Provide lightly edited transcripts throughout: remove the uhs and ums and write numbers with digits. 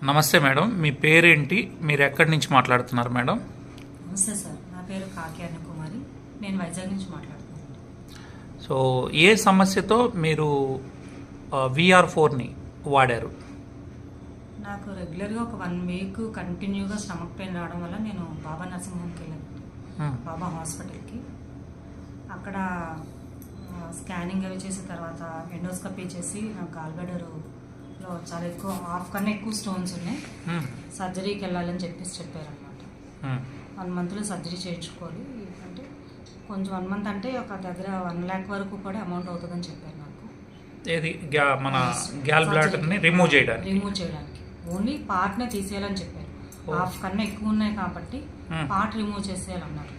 నమస్తే మేడం, మీ పేరేంటి, మీరు ఎక్కడి నుంచి మాట్లాడుతున్నారు మేడం? నమస్తే సార్, నా పేరు కాకి అన్నకుమారి, నేను వైజాగ్ నుంచి మాట్లాడుతున్నాను. సో ఏ సమస్యతో మీరు VR4ని వాడారు? నాకు రెగ్యులర్గా ఒక 1 వీక్ కంటిన్యూగా స్టమక్ పెయిన్ రావడం వల్ల నేను బాబా నర్సింగ్ హోమ్కి వెళ్ళాను, బాబా హాస్పిటల్కి. అక్కడ స్కానింగ్ అవి చేసిన తర్వాత ఎండోస్కోపీ చేసి నాకు గాల్బ్లాడర్లో చాలా ఎక్కువ, హాఫ్ కన్నా ఎక్కువ స్టోన్స్ ఉన్నాయి, సర్జరీకి వెళ్ళాలని చెప్పారనమాట. 1 మంత్లో సర్జరీ చేయించుకోవాలి అంటే కొంచెం 1 మంత్ అంటే ఒక దగ్గర 1 lakh వరకు కూడా అమౌంట్ అవుతుందని చెప్పారు నాకు. ఏది మన గాల్బ్లాడర్ని రిమూవ్ చేయడానికి ఓన్లీ పార్ట్నే తీసేయాలని చెప్పారు. హాఫ్ కన్నా ఎక్కువ ఉన్నాయి కాబట్టి పార్ట్ రిమూవ్ చేసేయాలన్నారు.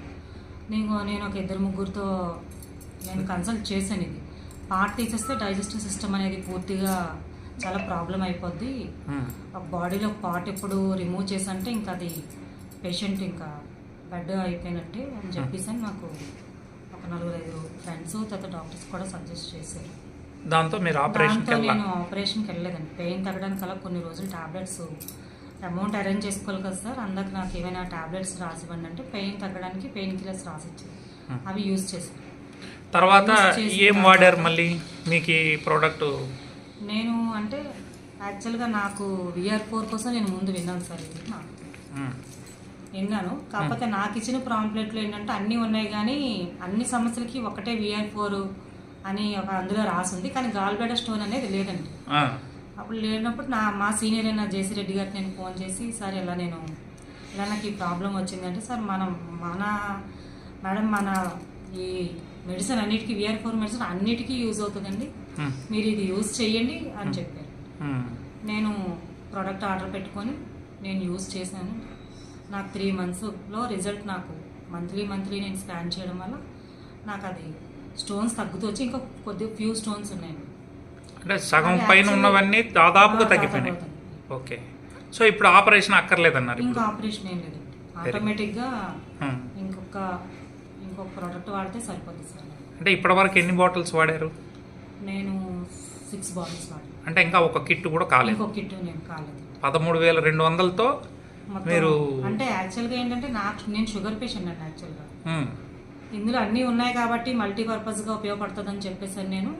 నేను ఒక 2-3 నేను కన్సల్ట్ చేశాను. ఇది పార్ట్ తీసేస్తే డైజెస్టివ్ సిస్టమ్ అనేది పూర్తిగా చాలా ప్రాబ్లం అయిపోద్ది. ఒక బాడీలో పార్ట్ ఎప్పుడు రిమూవ్ చేసంటే ఇంకా అది పేషెంట్ ఇంకా బెడ్ అయిపోయినట్టే అని చెప్పేసి నాకు ఒక 4-5 ఫ్రెండ్స్ తర్వాత డాక్టర్స్ కూడా సజెస్ట్ చేశారు. దాంతో మీరు నేను ఆపరేషన్కి వెళ్ళలేదండి. పెయిన్ తగ్గడానికి అలా కొన్ని రోజులు టాబ్లెట్స్ అమౌంట్ అరేంజ్ చేసుకోవాలి కదా సార్, అందుకు నాకు ఏమైనా టాబ్లెట్స్ రాసివ్వండి అంటే పెయిన్ తగ్గడానికి పెయిన్ కిల్లర్స్ రాసిచ్చారు. అవి యూజ్ చేశాను. తర్వాత ఏం వాడారు మళ్ళీ మీకు ఈ ప్రోడక్ట్? నేను అంటే యాక్చువల్గా నాకు VR4 కోసం నేను ముందు విన్నాను సార్, ఇది నాకు విన్నాను. కాకపోతే నాకు ఇచ్చిన ప్రాంప్లెట్లు ఏంటంటే అన్నీ ఉన్నాయి కానీ అన్ని సమస్యలకి ఒకటే VR4 అని ఒక అందులో రాసింది, కానీ గాల్బ్లాడర్ స్టోన్ అనేది లేదండి. అప్పుడు లేనప్పుడు మా సీనియర్ అయిన జేసీ రెడ్డి గారికి నేను ఫోన్ చేసి, సార్ ఇలా నాకు ఈ ప్రాబ్లం వచ్చిందంటే, సార్ మేడం మన ఈ మెడిసిన్ అన్నిటికీ VR4 మెడిసిన్ అన్నిటికీ యూజ్ అవుతుందండి, మీరు ఇది యూజ్ చేయండి అని చెప్పారు. నేను ప్రోడక్ట్ ఆర్డర్ పెట్టుకొని నేను యూజ్ చేశాను. నాకు 3 monthsలో రిజల్ట్, నాకు మంత్లీ నేను స్కాన్ చేయడం వల్ల నాకు అది స్టోన్స్ తగ్గుతూ వచ్చి ఇంకా ఫ్యూ స్టోన్స్ ఉన్నాయి. అంటే సగం పైన ఉన్నవన్నీ దాదాపుగా తగ్గిపోయినాయి. ఓకే, సో ఇప్పుడు ఆపరేషన్ అక్కర్లేదన్నారు? ఇంకా ఆపరేషన్ ఏం లేదండి, ఆటోమేటిక్గా ఇంకొక ప్రోడక్ట్ వాడితే సరిపోతుంది సార్. అంటే ఇప్పటివరకు ఎన్ని బాటిల్స్ వాడారు? నేను 6 బాటిల్స్ వాడాను. అంటే ఇంకా ఒక కిట్ కూడా కాలేదు? ఇంకో కిట్ నేను కాలేదు. 13,200తో మీరు అంటే యాక్చువల్గా ఏంటంటే నేను షుగర్ పేషెంట్ అండి. యాక్చువల్గా ఇందులో అన్నీ ఉన్నాయి కాబట్టి మల్టీపర్పస్గా ఉపయోగపడుతుందని చెప్పేసి నేను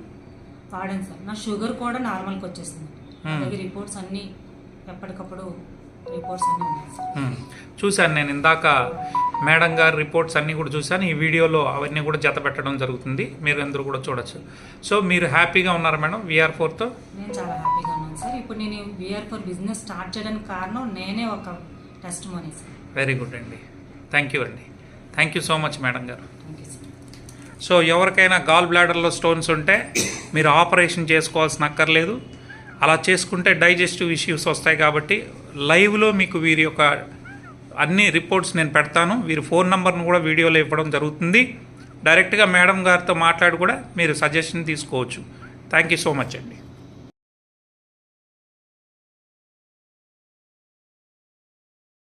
వాడాను సార్. నా షుగర్ కూడా నార్మల్కి వచ్చేసింది. నా దగ్గర రిపోర్ట్స్ అన్నీ ఎప్పటికప్పుడు రిపోర్ట్స్ అన్నీ ఉన్నాయి సార్. చూశాను నేను ఇందాక మేడం గారి రిపోర్ట్స్ అన్నీ కూడా చూశాను. ఈ వీడియోలో అవన్నీ కూడా జత పెట్టడం జరుగుతుంది, మీరు అందరూ కూడా చూడొచ్చు. సో మీరు హ్యాపీగా ఉన్నారా మేడం VR4తో? నేను చాలా హ్యాపీగా ఉన్నాను సార్. ఇప్పుడు నేను VR4 బిజినెస్ స్టార్ట్ చేయడానికి కారణం నేనే ఒక టెస్టిమోనీ సార్. వెరీ గుడ్ అండి, థ్యాంక్ యూ అండి, thank you so much madam గారు. Thank you sir. సో ఎవరికైనా గాల్ బ్లాడర్లో స్టోన్స్ ఉంటే మీరు ఆపరేషన్ చేసుకోవాల్సిన అక్కర్లేదు. అలా చేసుకుంటే డైజెస్టివ్ ఇష్యూస్ వస్తాయి కాబట్టి లైవ్లో మీకు వీరి యొక్క అన్ని రిపోర్ట్స్ నేను పెడతాను. వీరి ఫోన్ నెంబర్ను కూడా వీడియోలో ఇవ్వడం జరుగుతుంది. డైరెక్ట్గా మేడం గారితో మాట్లాడి కూడా మీరు సజెషన్ తీసుకోవచ్చు. థ్యాంక్ యూ సో మచ్ అండి.